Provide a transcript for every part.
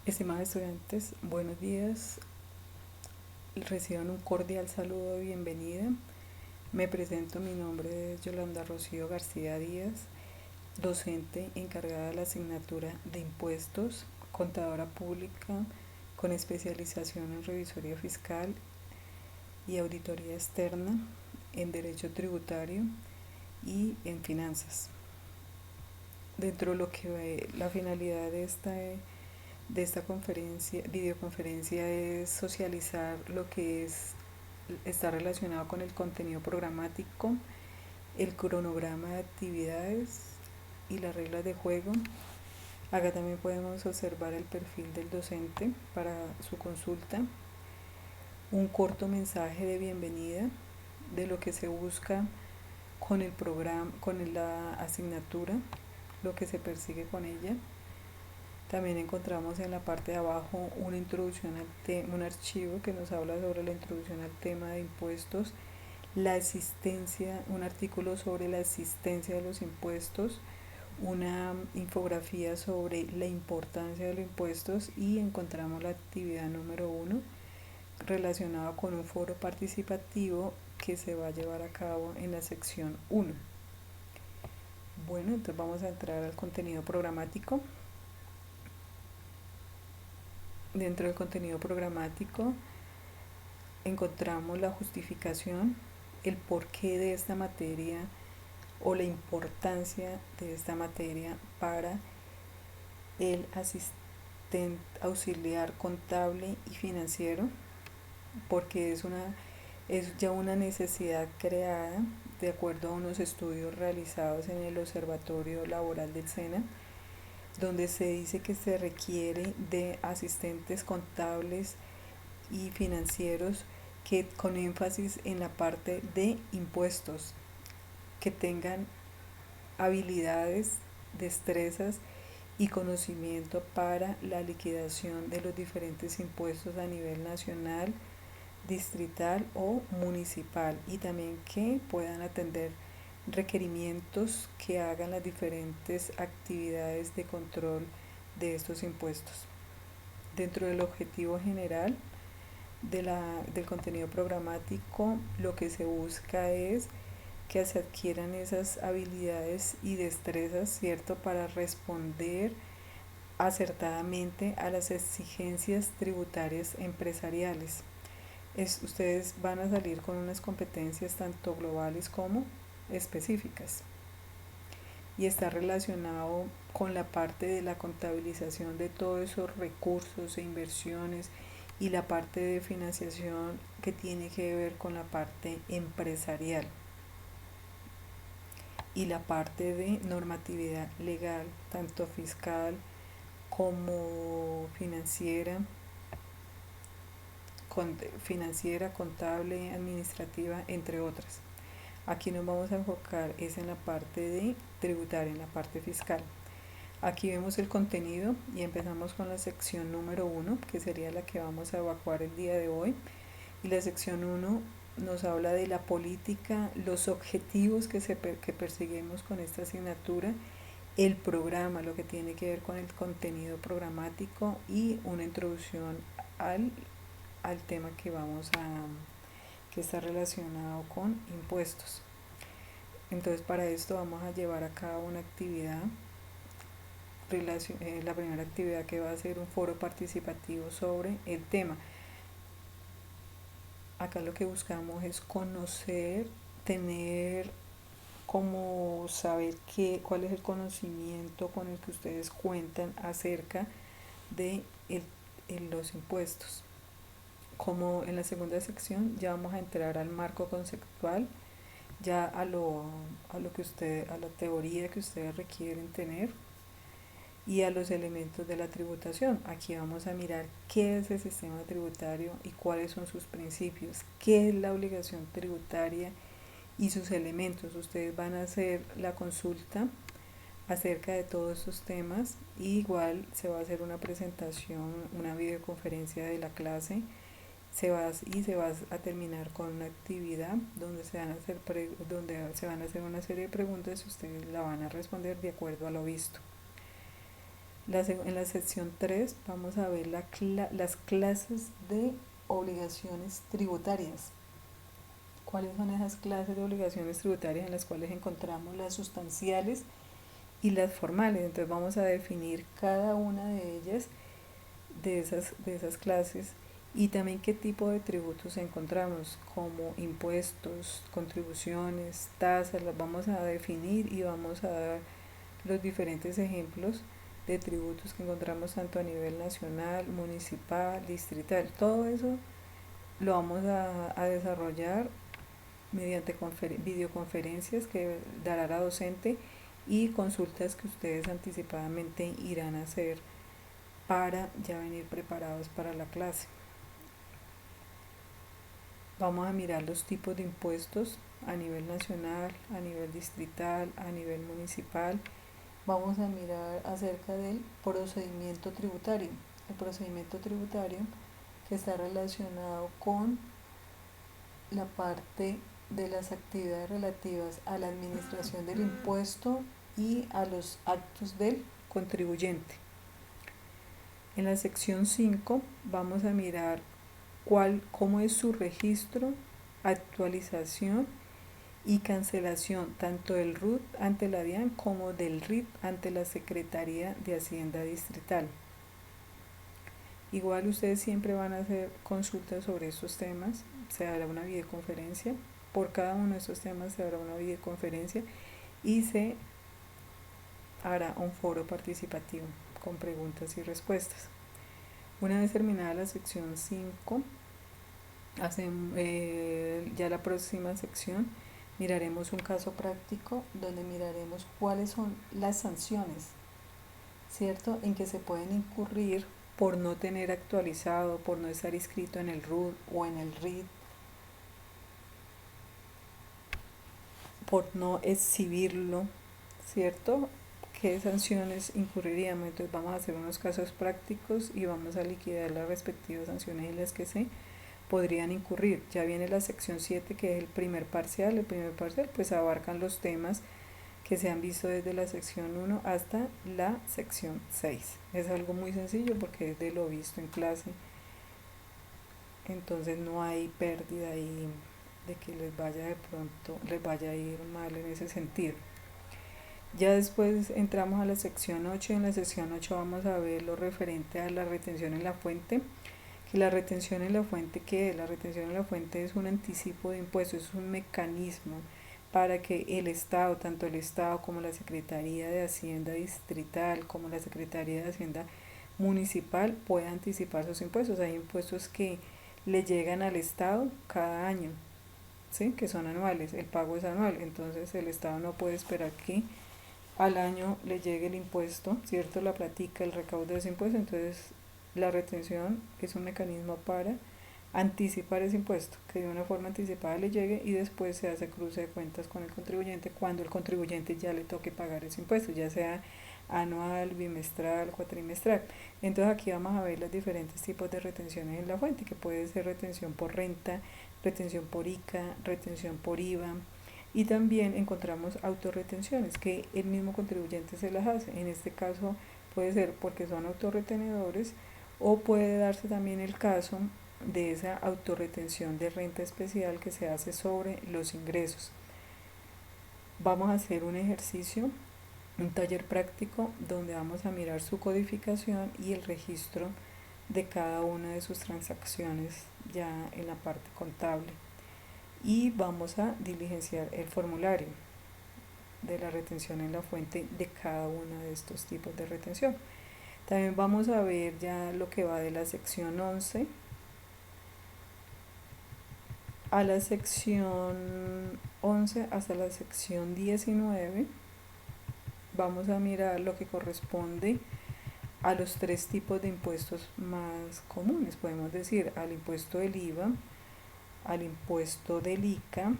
Estimados estudiantes, buenos días. Reciban un cordial saludo de bienvenida. Me presento, mi nombre es Yolanda Rocío García Díaz, docente encargada de la asignatura de impuestos, contadora pública con especialización en revisoría fiscal y auditoría externa, en derecho tributario y en finanzas. Dentro de lo que la finalidad de esta videoconferencia es socializar lo que está relacionado con el contenido programático, el cronograma de actividades y las reglas de juego. Acá también podemos observar el perfil del docente para su consulta, un corto mensaje de bienvenida de lo que se busca con el programa, con la asignatura, lo que se persigue con ella. También encontramos en la parte de abajo una introducción un archivo que nos habla sobre la introducción al tema de impuestos, la existencia, un artículo sobre la existencia de los impuestos, una infografía sobre la importancia de los impuestos y encontramos la actividad número 1 relacionada con un foro participativo que se va a llevar a cabo en la sección 1. Bueno, entonces vamos a entrar al contenido programático. Dentro del contenido programático encontramos la justificación, el porqué de esta materia o la importancia de esta materia para el asistente auxiliar contable y financiero, porque es ya una necesidad creada de acuerdo a unos estudios realizados en el Observatorio Laboral del SENA, donde se dice que se requiere de asistentes contables y financieros que con énfasis en la parte de impuestos, que tengan habilidades, destrezas y conocimiento para la liquidación de los diferentes impuestos a nivel nacional, distrital o municipal, y también que puedan atender requerimientos que hagan las diferentes actividades de control de estos impuestos. Dentro del objetivo general del contenido programático, lo que se busca es que se adquieran esas habilidades y destrezas, ¿cierto?, para responder acertadamente a las exigencias tributarias empresariales. Ustedes van a salir con unas competencias tanto globales como específicas, y está relacionado con la parte de la contabilización de todos esos recursos e inversiones y la parte de financiación que tiene que ver con la parte empresarial y la parte de normatividad legal, tanto fiscal como financiera, contable, administrativa, entre otras. Aquí nos vamos a enfocar es en la parte de tributaria, en la parte fiscal. Aquí vemos el contenido y empezamos con la sección número 1, que sería la que vamos a evacuar el día de hoy. Y la sección 1 nos habla de la política, los objetivos que perseguimos con esta asignatura, el programa, lo que tiene que ver con el contenido programático y una introducción al tema que está relacionado con impuestos. Entonces, para esto vamos a llevar a cabo una actividad. La primera actividad, que va a ser un foro participativo sobre el tema. Acá lo que buscamos es conocer, tener como saber cuál es el conocimiento con el que ustedes cuentan acerca de los impuestos. Como en la segunda sección ya vamos a entrar al marco conceptual, ya a la teoría que ustedes requieren tener y a los elementos de la tributación. Aquí vamos a mirar qué es el sistema tributario y cuáles son sus principios, qué es la obligación tributaria y sus elementos. Ustedes van a hacer la consulta acerca de todos estos temas, y igual se va a hacer una presentación, una videoconferencia de la clase. Se va a terminar con una actividad donde se van a hacer una serie de preguntas y ustedes la van a responder de acuerdo a lo visto. En la sección 3 vamos a ver las clases de obligaciones tributarias. ¿Cuáles son esas clases de obligaciones tributarias en las cuales encontramos las sustanciales y las formales? Entonces vamos a definir cada una de ellas, de esas clases, y también qué tipo de tributos encontramos, como impuestos, contribuciones, tasas. Las vamos a definir y vamos a dar los diferentes ejemplos de tributos que encontramos tanto a nivel nacional, municipal, distrital. Todo eso lo vamos a desarrollar mediante videoconferencias que dará la docente y consultas que ustedes anticipadamente irán a hacer para ya venir preparados para la clase. Vamos a mirar los tipos de impuestos a nivel nacional, a nivel distrital, a nivel municipal. Vamos a mirar acerca del procedimiento tributario. El procedimiento tributario que está relacionado con la parte de las actividades relativas a la administración del impuesto y a los actos del contribuyente. En la sección 5 vamos a mirar cómo es su registro, actualización y cancelación tanto del RUT ante la DIAN como del RIT ante la Secretaría de Hacienda Distrital. Igual ustedes siempre van a hacer consultas sobre estos temas, se hará una videoconferencia, por cada uno de estos temas se hará una videoconferencia y se hará un foro participativo con preguntas y respuestas. Una vez terminada la sección 5, ya la próxima sección miraremos un caso práctico donde miraremos cuáles son las sanciones, ¿cierto?, en que se pueden incurrir por no tener actualizado, por no estar inscrito en el RUT o en el RIT, por no exhibirlo, ¿cierto? ¿Qué sanciones incurriríamos? Entonces vamos a hacer unos casos prácticos y vamos a liquidar las respectivas sanciones en las que se podrían incurrir. Ya viene la sección 7, que es el primer parcial. El primer parcial pues abarcan los temas que se han visto desde la sección 1 hasta la sección 6. Es algo muy sencillo porque es de lo visto en clase, entonces no hay pérdida ahí de que les vaya a ir mal en ese sentido. Ya después entramos a la sección 8 y en la sección 8 vamos a ver lo referente a la retención en la fuente. Que la retención en la fuente, ¿qué es? La retención en la fuente es un anticipo de impuestos, es un mecanismo para que el Estado, tanto el Estado como la Secretaría de Hacienda Distrital, como la Secretaría de Hacienda Municipal, pueda anticipar sus impuestos. Hay impuestos que le llegan al Estado cada año, ¿sí?, que son anuales, el pago es anual, entonces el Estado no puede esperar que al año le llegue el impuesto, ¿cierto?, la platica, el recaudo de ese impuesto. Entonces la retención es un mecanismo para anticipar ese impuesto, que de una forma anticipada le llegue y después se hace cruce de cuentas con el contribuyente cuando el contribuyente ya le toque pagar ese impuesto, ya sea anual, bimestral, cuatrimestral. Entonces aquí vamos a ver los diferentes tipos de retenciones en la fuente, que puede ser retención por renta, retención por ICA, retención por IVA, y también encontramos autorretenciones que el mismo contribuyente se las hace. En este caso puede ser porque son autorretenedores o puede darse también el caso de esa autorretención de renta especial que se hace sobre los ingresos. Vamos a hacer un ejercicio, un taller práctico donde vamos a mirar su codificación y el registro de cada una de sus transacciones ya en la parte contable, y vamos a diligenciar el formulario de la retención en la fuente de cada uno de estos tipos de retención. También vamos a ver ya lo que va de la sección 11 a la sección 11 hasta la sección 19. Vamos a mirar lo que corresponde a los tres tipos de impuestos más comunes, podemos decir, al impuesto del IVA, al impuesto del ICA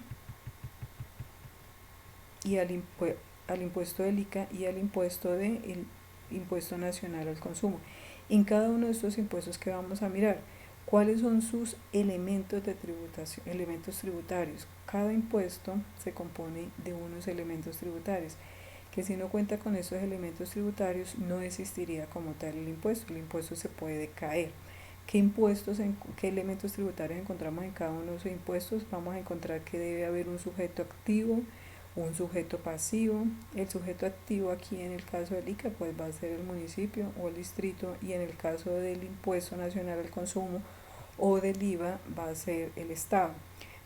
y al impuesto del ICA y al impuesto del impuesto nacional al consumo. En cada uno de estos impuestos que vamos a mirar, ¿cuáles son sus elementos de tributación, elementos tributarios? Cada impuesto se compone de unos elementos tributarios que si no cuenta con estos elementos tributarios no existiría como tal el impuesto se puede caer. ¿Qué elementos tributarios encontramos en cada uno de esos impuestos? Vamos a encontrar que debe haber un sujeto activo, un sujeto pasivo. El sujeto activo aquí en el caso del ICA pues va a ser el municipio o el distrito, y en el caso del impuesto nacional al consumo o del IVA va a ser el Estado.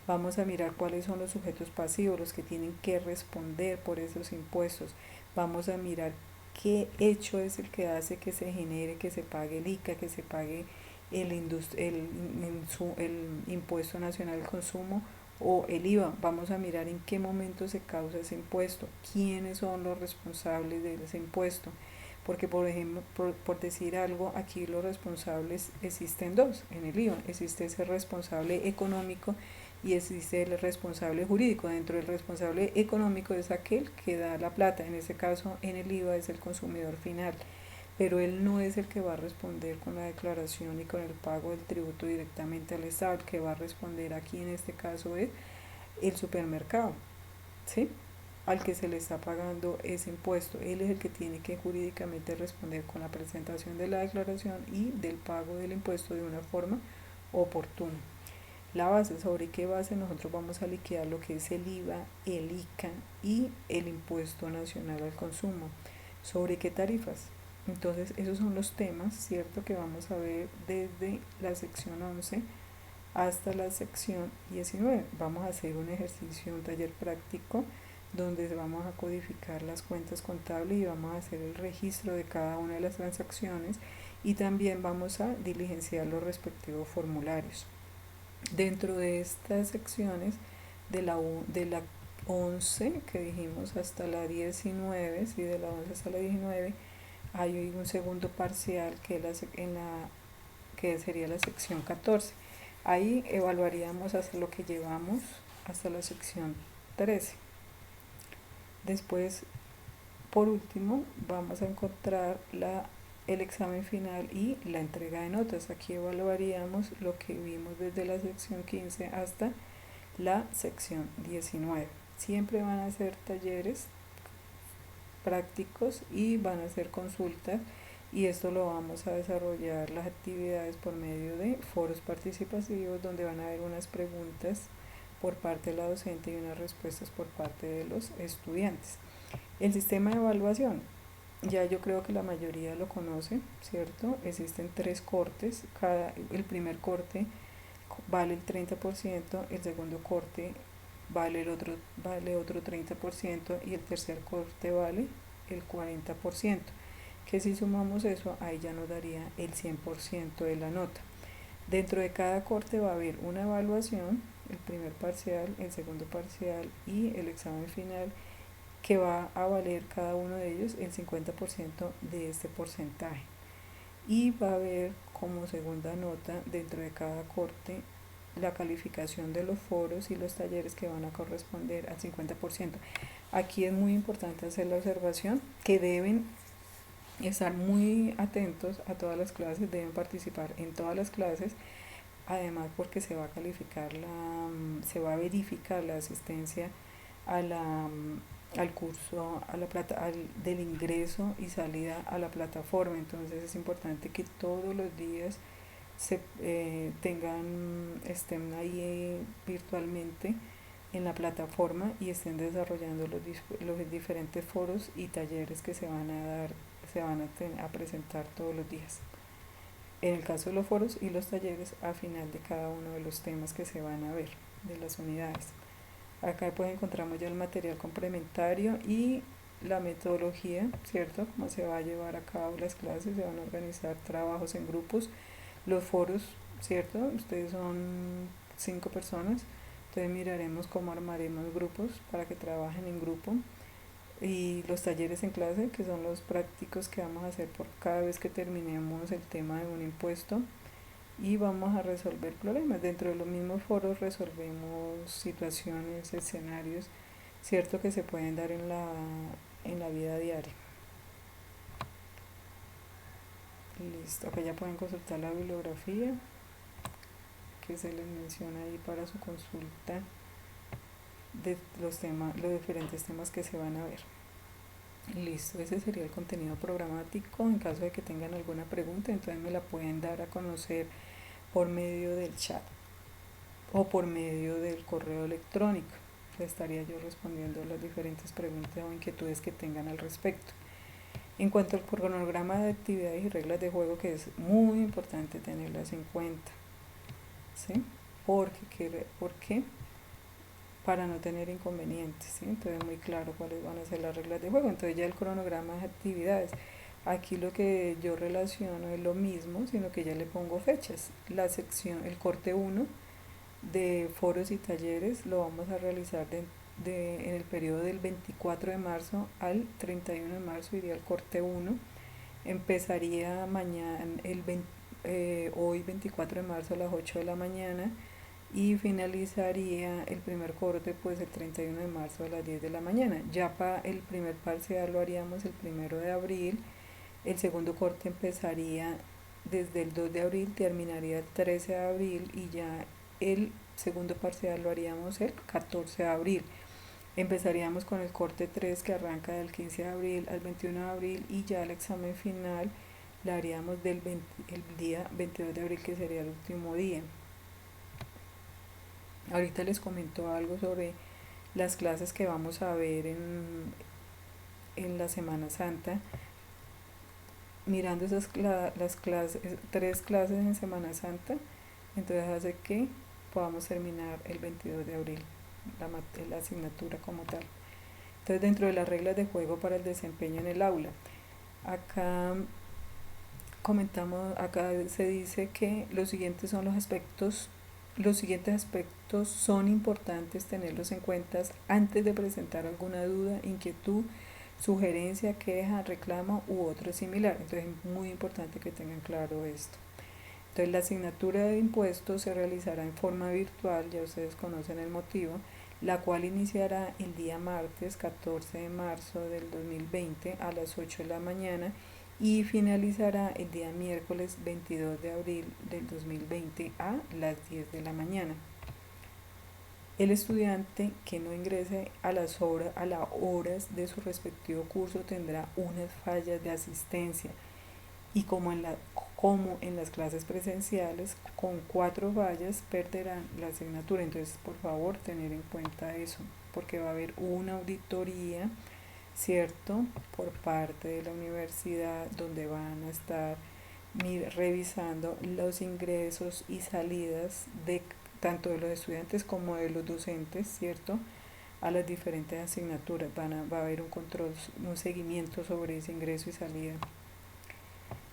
Vamos a mirar cuáles son los sujetos pasivos, los que tienen que responder por esos impuestos. Vamos a mirar qué hecho es el que hace que se genere, que se pague el ICA, que se pague el impuesto nacional al consumo o el IVA. Vamos a mirar en qué momento se causa ese impuesto, quiénes son los responsables de ese impuesto. Porque, por ejemplo, por decir algo, aquí los responsables existen dos en el IVA. Existe ese responsable económico y existe el responsable jurídico. Dentro del responsable económico es aquel que da la plata. En este caso, en el IVA es el consumidor final. Pero él no es el que va a responder con la declaración y con el pago del tributo directamente al Estado. El que va a responder aquí en este caso es el supermercado, ¿sí? Al que se le está pagando ese impuesto. Él es el que tiene que jurídicamente responder con la presentación de la declaración y del pago del impuesto de una forma oportuna. La base, sobre qué base nosotros vamos a liquidar lo que es el IVA, el ICA y el impuesto nacional al consumo. ¿Sobre qué tarifas? Entonces, esos son los temas, ¿cierto?, que vamos a ver desde la sección 11 hasta la sección 19. Vamos a hacer un ejercicio, un taller práctico, donde vamos a codificar las cuentas contables y vamos a hacer el registro de cada una de las transacciones, y también vamos a diligenciar los respectivos formularios. Dentro de estas secciones, de la 11 que dijimos hasta la 19, ¿sí? De la 11 hasta la 19, hay un segundo parcial que sería la sección 14. Ahí evaluaríamos hasta lo que llevamos hasta la sección 13. Después, por último, vamos a encontrar el examen final y la entrega de notas. Aquí evaluaríamos lo que vimos desde la sección 15 hasta la sección 19. Siempre van a ser talleres prácticos y van a ser consultas, y esto lo vamos a desarrollar las actividades por medio de foros participativos, donde van a haber unas preguntas por parte de la docente y unas respuestas por parte de los estudiantes. El sistema de evaluación, ya yo creo que la mayoría lo conoce, ¿cierto? Existen 3 cortes, el primer corte vale el 30%, el segundo corte vale otro 30% y el tercer corte vale el 40%, que si sumamos eso, ahí ya nos daría el 100% de la nota. Dentro de cada corte va a haber una evaluación, el primer parcial, el segundo parcial y el examen final, que va a valer cada uno de ellos el 50% de este porcentaje. Y va a haber como segunda nota dentro de cada corte la calificación de los foros y los talleres, que van a corresponder al 50%. Aquí es muy importante hacer la observación que deben estar muy atentos a todas las clases, deben participar en todas las clases, además porque se va a se va a verificar la asistencia a al curso, del ingreso y salida a la plataforma. Entonces es importante que todos los días estén ahí virtualmente en la plataforma y estén desarrollando los diferentes foros y talleres que se van a presentar todos los días. En el caso de los foros y los talleres, a final de cada uno de los temas que se van a ver de las unidades. Acá pues encontramos ya el material complementario y la metodología, ¿cierto? Cómo se va a llevar a cabo las clases, se van a organizar trabajos en grupos, los foros, ¿cierto? Ustedes son 5 personas, entonces miraremos cómo armaremos grupos para que trabajen en grupo, y los talleres en clase, que son los prácticos que vamos a hacer por cada vez que terminemos el tema de un impuesto, y vamos a resolver problemas. Dentro de los mismos foros resolvemos situaciones, escenarios, cierto, que se pueden dar en la vida diaria. Listo, acá ya pueden consultar la bibliografía que se les menciona ahí para su consulta de los diferentes temas que se van a ver. Listo, ese sería el contenido programático. En caso de que tengan alguna pregunta, entonces me la pueden dar a conocer por medio del chat o por medio del correo electrónico. Le estaría yo respondiendo las diferentes preguntas o inquietudes que tengan al respecto. En cuanto al cronograma de actividades y reglas de juego, que es muy importante tenerlas en cuenta, ¿sí? Porque para no tener inconvenientes, ¿sí? Entonces muy claro cuáles van a ser las reglas de juego. Entonces ya el cronograma de actividades. Aquí lo que yo relaciono es lo mismo, sino que ya le pongo fechas. La sección, el corte uno de foros y talleres lo vamos a realizar en el periodo del 24 de marzo al 31 de marzo, iría el corte uno. Empezaría mañana, hoy 24 de marzo a las 8 de la mañana y finalizaría el primer corte pues el 31 de marzo a las 10 de la mañana. Ya para el primer parcial lo haríamos el 1 de abril, el segundo corte empezaría desde el 2 de abril, terminaría el 13 de abril y ya el segundo parcial lo haríamos el 14 de abril. Empezaríamos con el corte 3 que arranca del 15 de abril al 21 de abril y ya el examen final lo haríamos el día 22 de abril, que sería el último día. Ahorita les comento algo sobre las clases que vamos a ver en la Semana Santa. Mirando las clases, 3 clases en Semana Santa, entonces hace que podamos terminar el 22 de abril la asignatura como tal. Entonces, dentro de las reglas de juego para el desempeño en el aula, acá acá se dice que los siguientes aspectos son importantes tenerlos en cuenta antes de presentar alguna duda, inquietud, sugerencia, queja, reclamo u otro similar. Entonces es muy importante que tengan claro esto. Entonces la asignatura de impuestos se realizará en forma virtual, ya ustedes conocen el motivo, la cual iniciará el día martes 14 de marzo del 2020 a las 8 de la mañana y finalizará el día miércoles 22 de abril del 2020 a las 10 de la mañana. El estudiante que no ingrese a las horas de su respectivo curso tendrá unas fallas de asistencia y como en las clases presenciales, con 4 fallas perderán la asignatura. Entonces, por favor, tener en cuenta eso, porque va a haber una auditoría, ¿cierto?, por parte de la universidad, donde van a estar revisando los ingresos y salidas de tanto de los estudiantes como de los docentes, ¿cierto?, a las diferentes asignaturas. Va a haber un control, un seguimiento sobre ese ingreso y salida.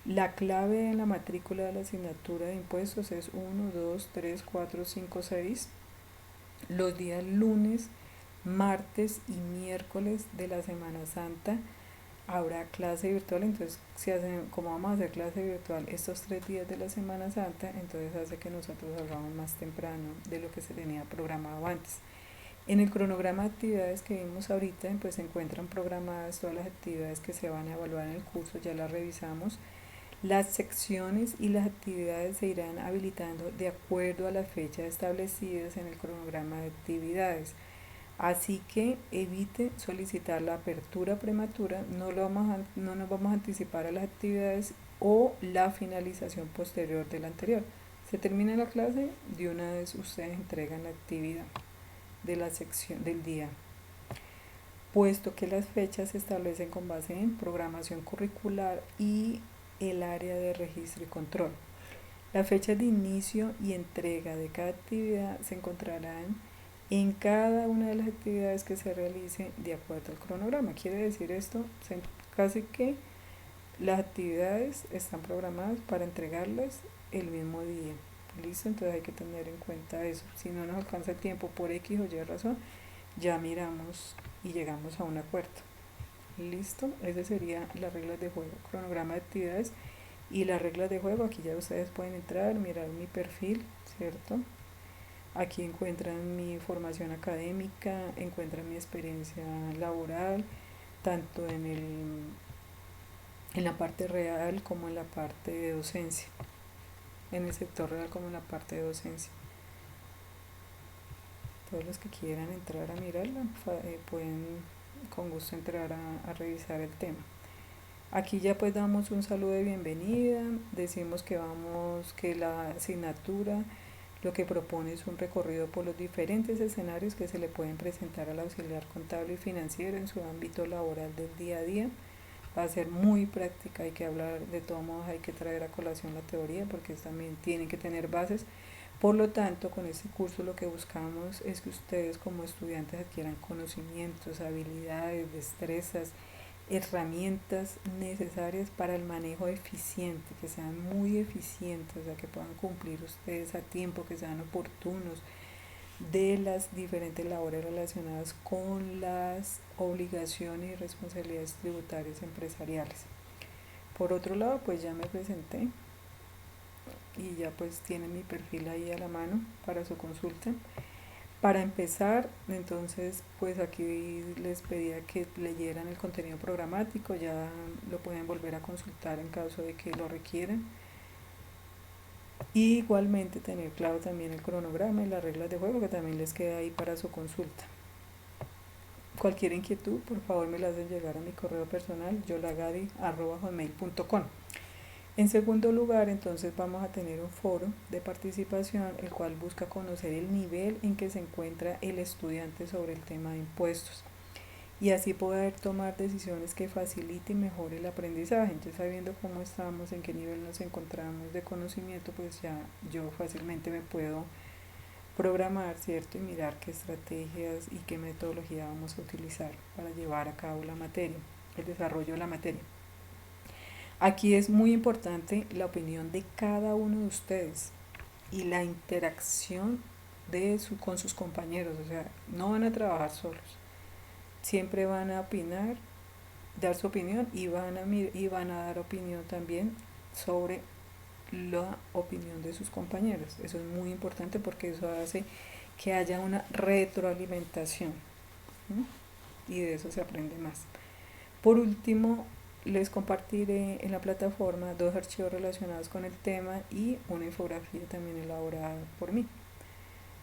La clave en la matrícula de la asignatura de impuestos es 1, 2, 3, 4, 5, 6. Los días lunes, martes y miércoles de la Semana Santa habrá clase virtual. Entonces, como vamos a hacer clase virtual estos 3 días de la Semana Santa, entonces hace que nosotros salgamos más temprano de lo que se tenía programado antes. En el cronograma de actividades que vimos ahorita, pues se encuentran programadas todas las actividades que se van a evaluar en el curso, ya las revisamos. Las secciones y las actividades se irán habilitando de acuerdo a las fechas establecidas en el cronograma de actividades. Así que evite solicitar la apertura prematura, no nos vamos a anticipar a las actividades o la finalización posterior de la anterior. Se termina la clase, de una vez ustedes entregan la actividad de la sección del día, puesto que las fechas se establecen con base en programación curricular y el área de registro y control. Las fechas de inicio y entrega de cada actividad se encontrarán en cada una de las actividades que se realice de acuerdo al cronograma. Quiere decir esto, casi que las actividades están programadas para entregarlas el mismo día. ¿Listo? Entonces hay que tener en cuenta eso. Si no nos alcanza el tiempo por X o Y razón, ya miramos y llegamos a un acuerdo. ¿Listo? Esas serían las reglas de juego, cronograma de actividades y las reglas de juego. Aquí ya ustedes pueden entrar, mirar mi perfil, ¿cierto? Aquí encuentran mi formación académica, encuentran mi experiencia laboral, tanto en la parte real como en la parte de docencia, en el sector real como en la parte de docencia. Todos los que quieran entrar a mirarla pueden con gusto entrar a revisar el tema. Aquí ya pues damos un saludo de bienvenida, decimos que la asignatura lo que propone es un recorrido por los diferentes escenarios que se le pueden presentar al auxiliar contable y financiero en su ámbito laboral del día a día. Va a ser muy práctica, hay que hablar, de todos modos hay que traer a colación la teoría porque también tienen que tener bases. Por lo tanto, con este curso lo que buscamos es que ustedes como estudiantes adquieran conocimientos, habilidades, destrezas, herramientas necesarias para el manejo eficiente, que sean muy eficientes, o sea, que puedan cumplir ustedes a tiempo, que sean oportunos de las diferentes labores relacionadas con las obligaciones y responsabilidades tributarias empresariales. Por otro lado, pues ya me presenté y ya pues tienen mi perfil ahí a la mano para su consulta. Para empezar, entonces, pues aquí les pedía que leyeran el contenido programático, ya lo pueden volver a consultar en caso de que lo requieran. Y igualmente tener claro también el cronograma y las reglas de juego que también les queda ahí para su consulta. Cualquier inquietud, por favor me la hacen llegar a mi correo personal, yolagadi@hotmail.com. En segundo lugar, entonces vamos a tener un foro de participación, el cual busca conocer el nivel en que se encuentra el estudiante sobre el tema de impuestos y así poder tomar decisiones que faciliten y mejore el aprendizaje. Entonces, sabiendo cómo estamos, en qué nivel nos encontramos de conocimiento, pues ya yo fácilmente me puedo programar, ¿cierto? Y mirar qué estrategias y qué metodología vamos a utilizar para llevar a cabo la materia, el desarrollo de la materia. Aquí es muy importante la opinión de cada uno de ustedes y la interacción con sus compañeros, o sea, no van a trabajar solos, siempre van a opinar, dar su opinión y van a dar opinión también sobre la opinión de sus compañeros. Eso es muy importante porque eso hace que haya una retroalimentación, ¿no? Y de eso se aprende más. Por último, les compartiré en la plataforma 2 archivos relacionados con el tema y una infografía también elaborada por mí.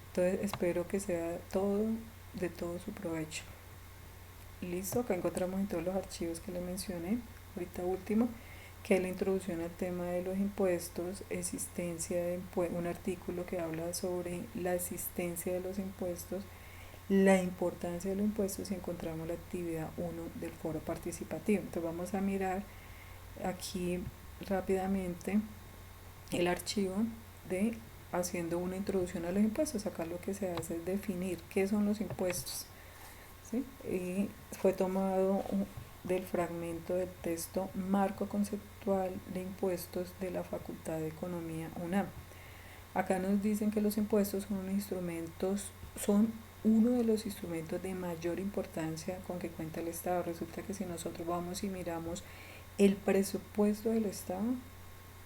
Entonces espero que sea todo de todo su provecho. Listo, acá encontramos en todos los archivos que les mencioné, ahorita último, que es la introducción al tema de los impuestos, existencia de un artículo que habla sobre la existencia de los impuestos, la importancia de los impuestos y encontramos la actividad 1 del foro participativo. Entonces vamos a mirar aquí rápidamente el archivo de haciendo una introducción a los impuestos. Acá lo que se hace es definir qué son los impuestos, ¿sí? Y fue tomado del fragmento del texto Marco Conceptual de Impuestos de la Facultad de Economía UNAM. Acá nos dicen que los impuestos son uno de los instrumentos de mayor importancia con que cuenta el Estado. Resulta que si nosotros vamos y miramos el presupuesto del Estado,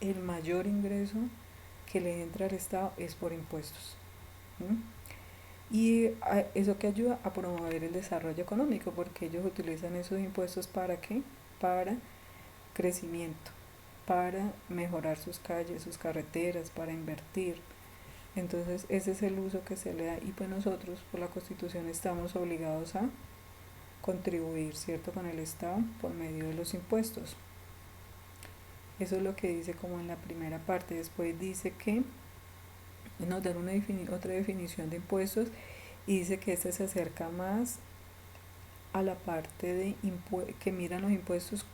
el mayor ingreso que le entra al Estado es por impuestos. Y eso que ayuda a promover el desarrollo económico, porque ellos utilizan esos impuestos ¿para qué? Para crecimiento, para mejorar sus calles, sus carreteras, para invertir. Entonces ese es el uso que se le da y pues nosotros por la Constitución estamos obligados a contribuir, ¿cierto?, con el Estado por medio de los impuestos. Eso es lo que dice como en la primera parte. Después dice que nos dan otra definición de impuestos y dice que esta se acerca más a la parte de que miran los impuestos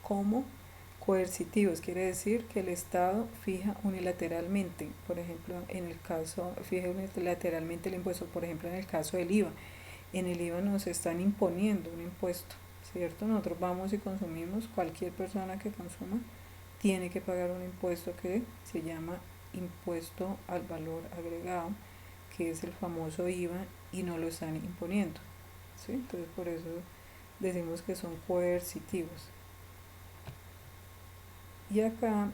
como coercitivos, quiere decir que el Estado fija unilateralmente, por ejemplo, fija unilateralmente el impuesto, por ejemplo, en el caso del IVA. En el IVA nos están imponiendo un impuesto, ¿cierto? Nosotros vamos y consumimos, cualquier persona que consuma tiene que pagar un impuesto que se llama impuesto al valor agregado, que es el famoso IVA, y no lo están imponiendo, ¿sí? Entonces por eso decimos que son coercitivos. Y acá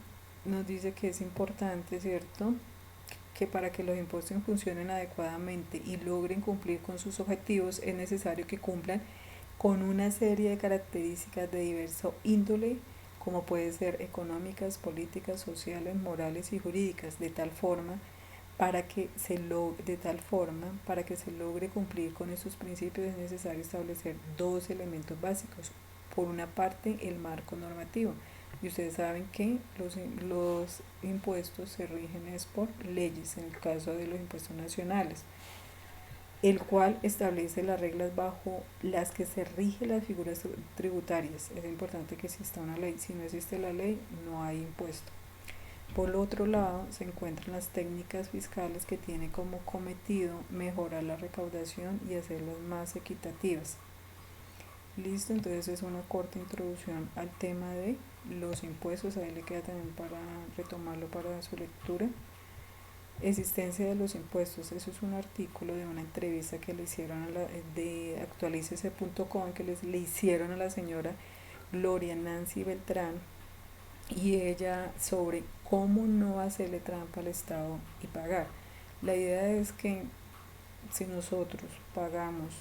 nos dice que es importante, ¿cierto?, que para que los impuestos funcionen adecuadamente y logren cumplir con sus objetivos es necesario que cumplan con una serie de características de diverso índole, como puede ser económicas, políticas, sociales, morales y jurídicas, de tal forma para que se logre, de tal forma, para que se logre cumplir con esos principios es necesario establecer dos elementos básicos. Por una parte, el marco normativo. Y ustedes saben que los impuestos se rigen es por leyes, en el caso de los impuestos nacionales, el cual establece las reglas bajo las que se rigen las figuras tributarias. Es importante que exista una ley. Si no existe la ley, no hay impuesto. Por otro lado, se encuentran las técnicas fiscales que tienen como cometido mejorar la recaudación y hacerlas más equitativas. Listo, entonces es una corta introducción al tema de los impuestos. Ahí le queda también para retomarlo para su lectura. Existencia de los impuestos. Eso es un artículo de una entrevista que le hicieron de actualicese.com, que le hicieron a la señora Gloria Nancy Beltrán, y ella sobre cómo no hacerle trampa al Estado y pagar. La idea es que si nosotros pagamos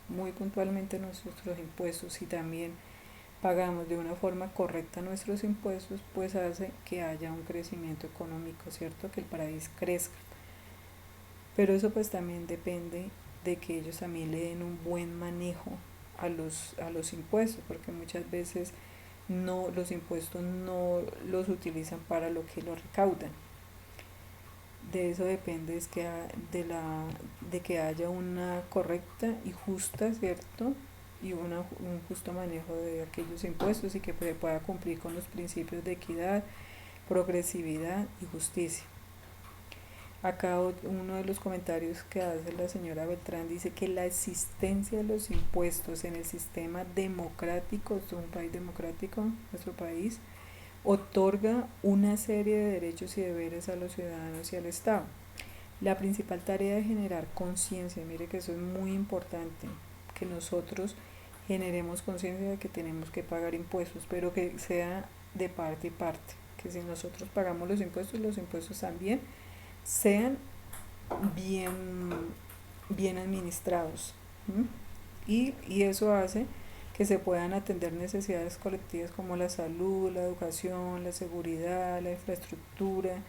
muy puntualmente nuestros impuestos y también pagamos de una forma correcta nuestros impuestos, pues hace que haya un crecimiento económico, ¿cierto? Que el país crezca. Pero eso pues también depende de que ellos también le den un buen manejo a los impuestos, porque muchas veces no, los impuestos no los utilizan para lo que los recaudan. De eso depende es que de que haya una correcta y justa, ¿cierto? Y un justo manejo de aquellos impuestos y que se pueda cumplir con los principios de equidad, progresividad y justicia. Acá uno de los comentarios que hace la señora Beltrán dice que la existencia de los impuestos en el sistema democrático, esto es un país democrático, nuestro país, otorga una serie de derechos y deberes a los ciudadanos y al Estado. La principal tarea es generar conciencia. Mire que eso es muy importante, que nosotros generemos conciencia de que tenemos que pagar impuestos, pero que sea de parte y parte, que si nosotros pagamos los impuestos también sean bien, bien administrados. Y eso hace que se puedan atender necesidades colectivas como la salud, la educación, la seguridad, la infraestructura,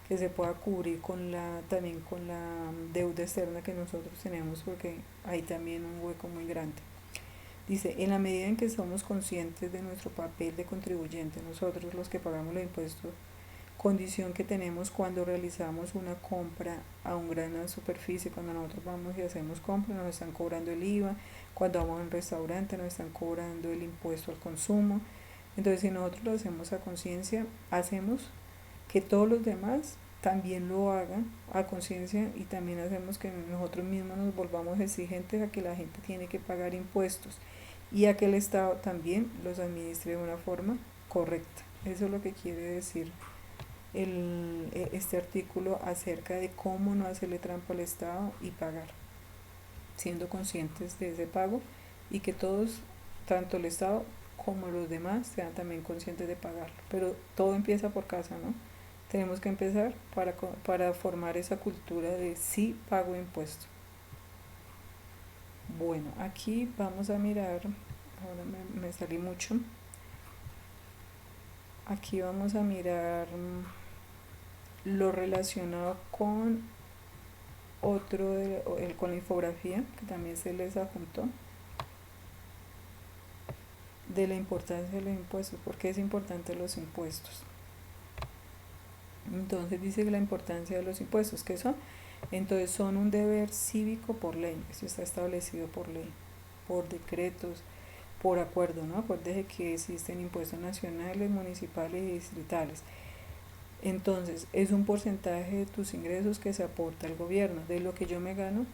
que se pueda cubrir también con la deuda externa que nosotros tenemos, porque hay también un hueco muy grande. Dice, en la medida en que somos conscientes de nuestro papel de contribuyente, nosotros los que pagamos los impuestos, condición que tenemos cuando realizamos una compra a una gran superficie, cuando nosotros vamos y hacemos compras, nos están cobrando el IVA, cuando vamos a un restaurante nos están cobrando el impuesto al consumo. Entonces, si nosotros lo hacemos a conciencia, hacemos que todos los demás también lo hagan a conciencia, y también hacemos que nosotros mismos nos volvamos exigentes a que la gente tiene que pagar impuestos y a que el Estado también los administre de una forma correcta. Eso es lo que quiere decir este artículo acerca de cómo no hacerle trampa al Estado y pagar, siendo conscientes de ese pago, y que todos, tanto el Estado como los demás, sean también conscientes de pagarlo. Pero todo empieza por casa, ¿no? Tenemos que empezar para formar esa cultura de sí pago impuestos. Bueno, aquí vamos a mirar, ahora me salí mucho, aquí vamos a mirar lo relacionado con con la infografía que también se les adjuntó, de la importancia de los impuestos. ¿Por qué es importante los impuestos? Entonces dice que la importancia de los impuestos, ¿qué son? Entonces son un deber cívico por ley. Eso está establecido por ley, por decretos, por acuerdo, ¿no? Acuérdese que existen impuestos nacionales, municipales y distritales. Entonces, es un porcentaje de tus ingresos que se aporta al gobierno. De lo que yo me gano,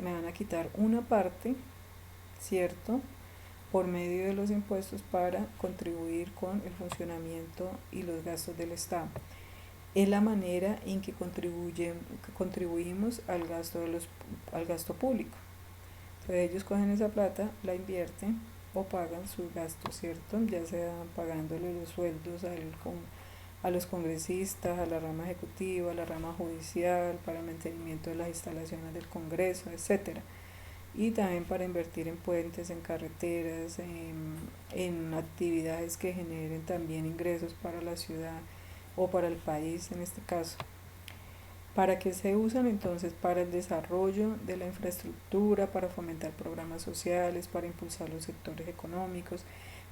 me van a quitar una parte, ¿cierto? Por medio de los impuestos para contribuir con el funcionamiento y los gastos del Estado. Es la manera en que contribuimos al gasto público. Entonces, ellos cogen esa plata, la invierten o pagan sus gastos, ¿cierto? Ya sea pagándole los sueldos a los congresistas, a la rama ejecutiva, a la rama judicial, para el mantenimiento de las instalaciones del Congreso, etcétera. Y también para invertir en puentes, en carreteras, en actividades que generen también ingresos para la ciudad o para el país en este caso. ¿Para qué se usan? Entonces, para el desarrollo de la infraestructura, para fomentar programas sociales, para impulsar los sectores económicos,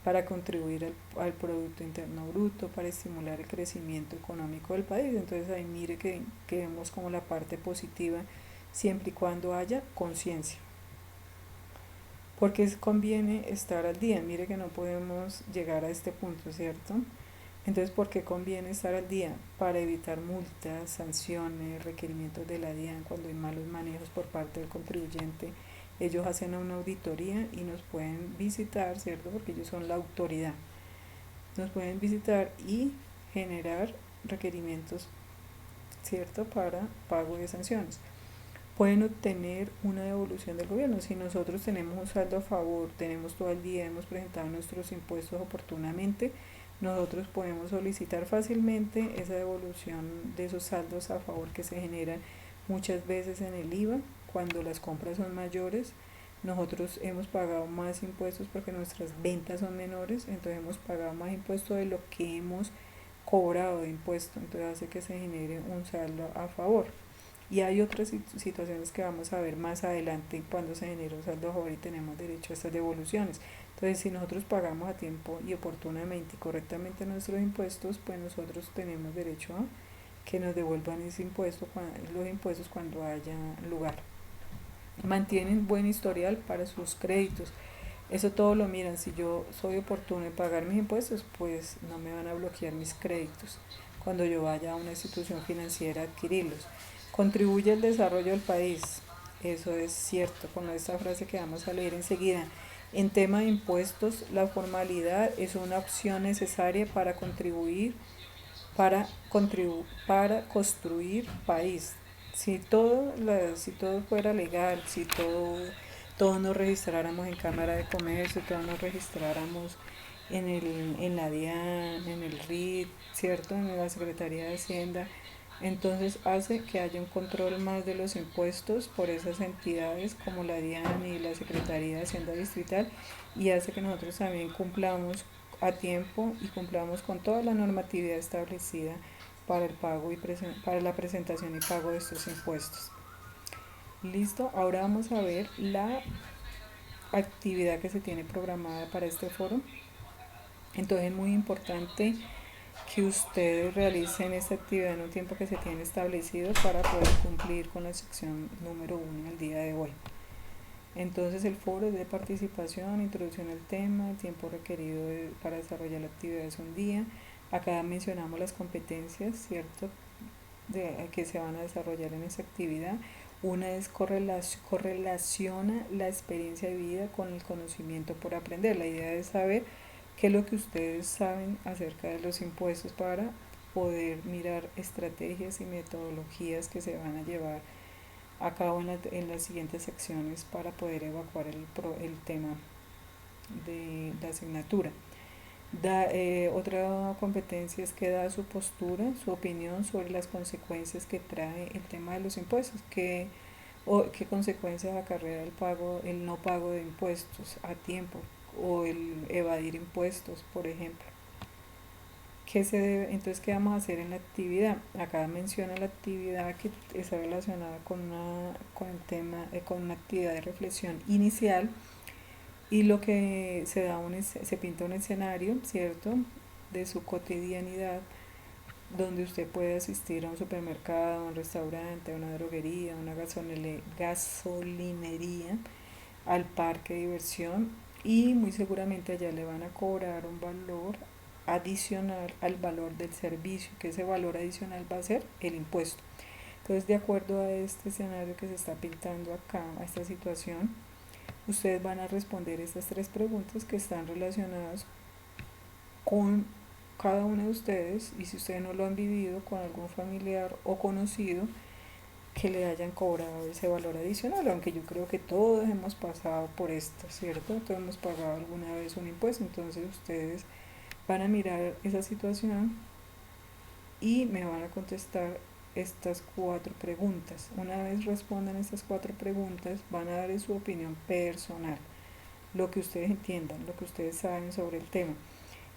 para contribuir al Producto Interno Bruto, para estimular el crecimiento económico del país. Entonces ahí mire que vemos como la parte positiva siempre y cuando haya conciencia. Porque conviene estar al día. Mire que no podemos llegar a este punto, ¿cierto? Entonces, ¿por qué conviene estar al día? Para evitar multas, sanciones, requerimientos de la DIAN cuando hay malos manejos por parte del contribuyente. Ellos hacen una auditoría y nos pueden visitar, ¿cierto? Porque ellos son la autoridad. Nos pueden visitar y generar requerimientos, ¿cierto? Para pago de sanciones. Pueden obtener una devolución del gobierno. Si nosotros tenemos un saldo a favor, tenemos todo el día, hemos presentado nuestros impuestos oportunamente, nosotros podemos solicitar fácilmente esa devolución de esos saldos a favor que se generan muchas veces en el IVA. Cuando las compras son mayores, nosotros hemos pagado más impuestos porque nuestras ventas son menores, entonces hemos pagado más impuestos de lo que hemos cobrado de impuesto, entonces hace que se genere un saldo a favor. Y hay otras situaciones que vamos a ver más adelante cuando se genera un saldo a favor y tenemos derecho a estas devoluciones. Entonces, si nosotros pagamos a tiempo y oportunamente y correctamente nuestros impuestos, pues nosotros tenemos derecho a que nos devuelvan ese impuesto, los impuestos cuando haya lugar. Mantienen buen historial para sus créditos. Eso todo lo miran. Si yo soy oportuno en pagar mis impuestos, pues no me van a bloquear mis créditos cuando yo vaya a una institución financiera a adquirirlos. Contribuye al desarrollo del país. Eso es cierto, con esta frase que vamos a leer enseguida. En tema de impuestos, la formalidad es una opción necesaria para para construir país. Si todo fuera legal, si todos nos registráramos en Cámara de Comercio, todos nos registráramos en la DIAN, en el RIT, ¿cierto? En la Secretaría de Hacienda, entonces hace que haya un control más de los impuestos por esas entidades como la DIAN y la Secretaría de Hacienda Distrital, y hace que nosotros también cumplamos a tiempo y cumplamos con toda la normatividad establecida para el pago y para la presentación y pago de estos impuestos. Listo, ahora vamos a ver la actividad que se tiene programada para este foro. Entonces es muy importante que ustedes realicen esta actividad en un tiempo que se tiene establecido para poder cumplir con la sección número 1 el día de hoy. Entonces el foro es de participación, introducción al tema, el tiempo requerido para desarrollar la actividad es un día. Acá mencionamos las competencias, ¿cierto?, que se van a desarrollar en esa actividad. Una es correlaciona la experiencia de vida con el conocimiento por aprender. La idea es saber qué es lo que ustedes saben acerca de los impuestos para poder mirar estrategias y metodologías que se van a llevar a cabo en las siguientes secciones para poder evacuar el tema de la asignatura. Otra competencia es que da su postura, su opinión sobre las consecuencias que trae el tema de los impuestos, qué consecuencias acarrea el no pago de impuestos a tiempo o el evadir impuestos, por ejemplo. Entonces, ¿qué vamos a hacer en la actividad? Acá menciona la actividad que está relacionada con el tema, con una actividad de reflexión inicial, y lo que se pinta un escenario, ¿cierto?, de su cotidianidad, donde usted puede asistir a un supermercado, a un restaurante, a una droguería, a una gasolinería, al parque de diversión, y muy seguramente allá le van a cobrar un valor adicional al valor del servicio, que ese valor adicional va a ser el impuesto. Entonces, de acuerdo a este escenario que se está pintando acá, a esta situación, ustedes van a responder estas 3 preguntas que están relacionadas con cada uno de ustedes, y si ustedes no lo han vivido, con algún familiar o conocido que le hayan cobrado ese valor adicional, aunque yo creo que todos hemos pasado por esto, ¿cierto? Todos hemos pagado alguna vez un impuesto. Entonces ustedes van a mirar esa situación y me van a contestar estas 4 preguntas. Una vez respondan estas 4 preguntas, van a dar su opinión personal, lo que ustedes entiendan, lo que ustedes saben sobre el tema.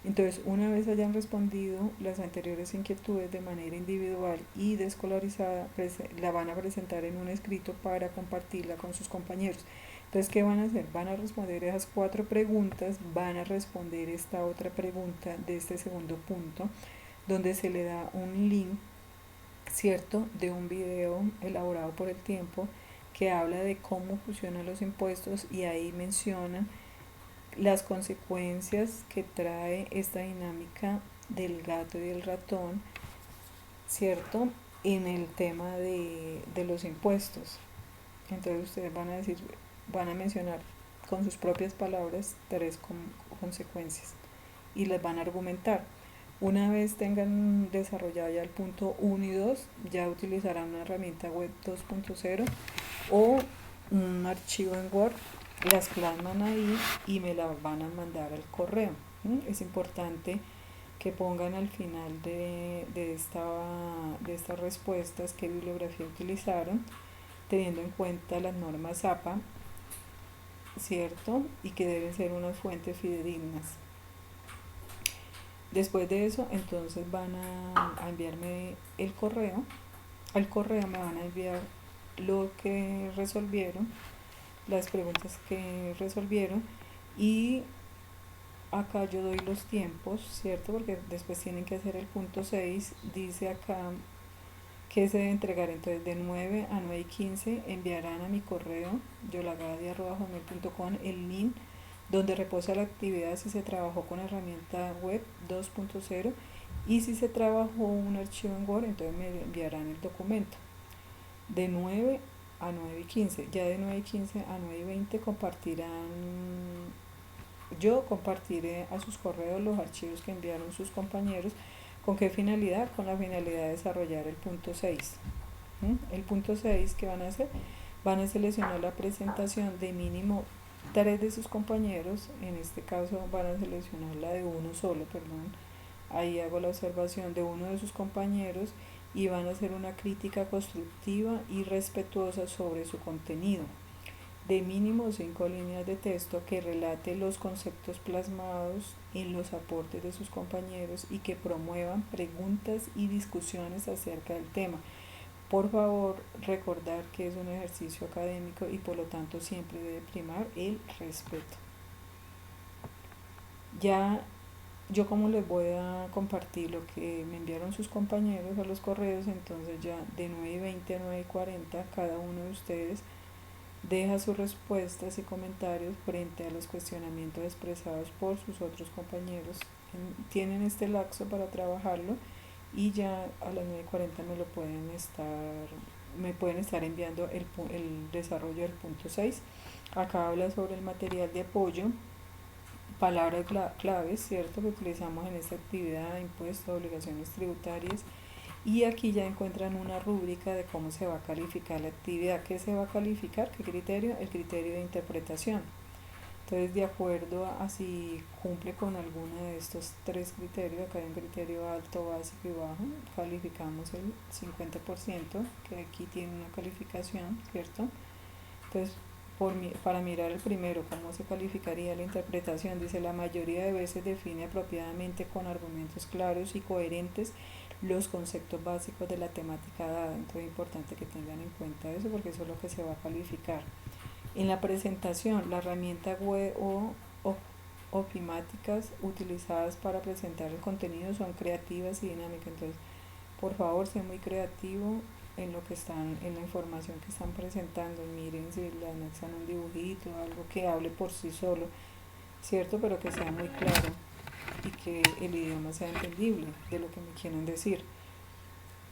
Entonces, una vez hayan respondido las anteriores inquietudes de manera individual y descolarizada, la van a presentar en un escrito para compartirla con sus compañeros. Entonces, ¿qué van a hacer? Van a responder esas 4 preguntas, van a responder esta otra pregunta de este segundo punto, donde se le da un link, ¿cierto?, de un video elaborado por el tiempo que habla de cómo funcionan los impuestos y ahí mencionan las consecuencias que trae esta dinámica del gato y del ratón, ¿cierto? En el tema de los impuestos. Entonces ustedes van a decir, van a mencionar con sus propias palabras 3 consecuencias y las van a argumentar. Una vez tengan desarrollado ya el punto 1 y 2, ya utilizarán una herramienta web 2.0 o un archivo en Word, las plasman ahí y me la van a mandar al correo. Es importante que pongan al final de estas respuestas qué bibliografía utilizaron, teniendo en cuenta las normas APA, ¿cierto? Y que deben ser unas fuentes fidedignas. Después de eso, entonces van a enviarme el correo. Al correo me van a enviar lo que resolvieron, las preguntas que resolvieron, y acá yo doy los tiempos, ¿cierto? Porque después tienen que hacer el punto 6. Dice acá que se debe entregar. Entonces, de 9 a 9 y 15 enviarán a mi correo yolagadi@hotmail.com el link donde reposa la actividad si se trabajó con herramienta web 2.0 y si se trabajó un archivo en Word, entonces me enviarán el documento. De 9 a 9 y 15. Ya de 9 y 15 a 9 y 20 yo compartiré a sus correos los archivos que enviaron sus compañeros. ¿Con qué finalidad? Con la finalidad de desarrollar el punto 6. El punto 6, ¿qué van a hacer? Van a seleccionar la presentación de mínimo 3 de sus compañeros. En este caso van a seleccionar la de uno solo, perdón. Ahí hago la observación de uno de sus compañeros y van a hacer una crítica constructiva y respetuosa sobre su contenido, de mínimo 5 líneas de texto que relate los conceptos plasmados en los aportes de sus compañeros y que promuevan preguntas y discusiones acerca del tema. Por favor, recordar que es un ejercicio académico y por lo tanto siempre debe primar el respeto. Ya yo como les voy a compartir lo que me enviaron sus compañeros a los correos, entonces ya de 9 y 20 a 9 y 40 cada uno de ustedes deja sus respuestas y comentarios frente a los cuestionamientos expresados por sus otros compañeros. Tienen este lapso para trabajarlo y ya a las 9:40 me pueden estar enviando el desarrollo del punto 6. Acá habla sobre el material de apoyo, palabras claves, ¿cierto?, que utilizamos en esta actividad: impuestos, obligaciones tributarias. Y aquí ya encuentran una rúbrica de cómo se va a calificar la actividad. ¿Qué se va a calificar? ¿Qué criterio? El criterio de interpretación. Entonces, de acuerdo a si cumple con alguno de estos 3 criterios, acá hay un criterio alto, básico y bajo, calificamos el 50%, que aquí tiene una calificación, ¿cierto? Entonces, para mirar el primero, cómo se calificaría la interpretación, dice: la mayoría de veces define apropiadamente con argumentos claros y coherentes los conceptos básicos de la temática dada. Entonces es importante que tengan en cuenta eso porque eso es lo que se va a calificar. En la presentación, la herramienta web o ofimáticas utilizadas para presentar el contenido son creativas y dinámicas. Entonces, por favor, sea muy creativo en lo que están, en la información que están presentando. Miren si le anexan un dibujito, algo que hable por sí solo, ¿cierto? Pero que sea muy claro y que el idioma sea entendible de lo que me quieren decir.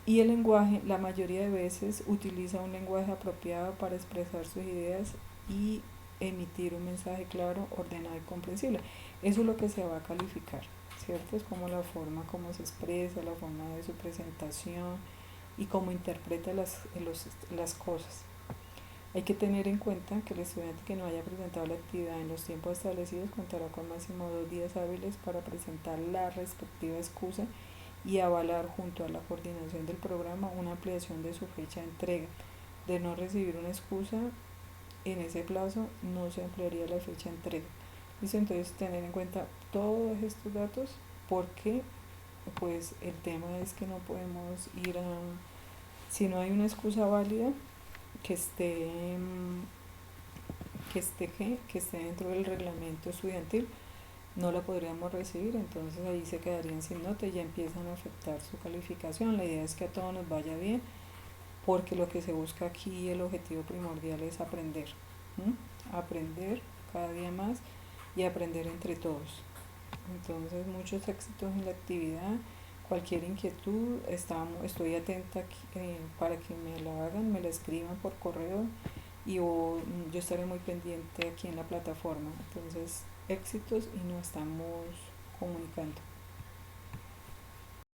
Y el lenguaje, la mayoría de veces utiliza un lenguaje apropiado para expresar sus ideas y emitir un mensaje claro, ordenado y comprensible. Eso es lo que se va a calificar, ¿cierto? Es como la forma como se expresa, la forma de su presentación y cómo interpreta las cosas. Hay que tener en cuenta que el estudiante que no haya presentado la actividad en los tiempos establecidos contará con máximo 2 días hábiles para presentar la respectiva excusa y avalar junto a la coordinación del programa una ampliación de su fecha de entrega. De no recibir una excusa en ese plazo, no se ampliaría la fecha de entrega. ¿Listo? Entonces, tener en cuenta todos estos datos porque pues el tema es que no podemos ir a, si no hay una excusa válida que esté, que esté dentro del reglamento estudiantil, no la podríamos recibir, entonces ahí se quedarían sin nota y ya empiezan a afectar su calificación. La idea es que a todos nos vaya bien, porque lo que se busca aquí, el objetivo primordial es aprender, ¿m? Aprender cada día más y aprender entre todos. Entonces, muchos éxitos en la actividad. Cualquier inquietud, estoy atenta para que me la hagan, me la escriban por correo y yo estaré muy pendiente aquí en la plataforma. Entonces, éxitos y nos estamos comunicando.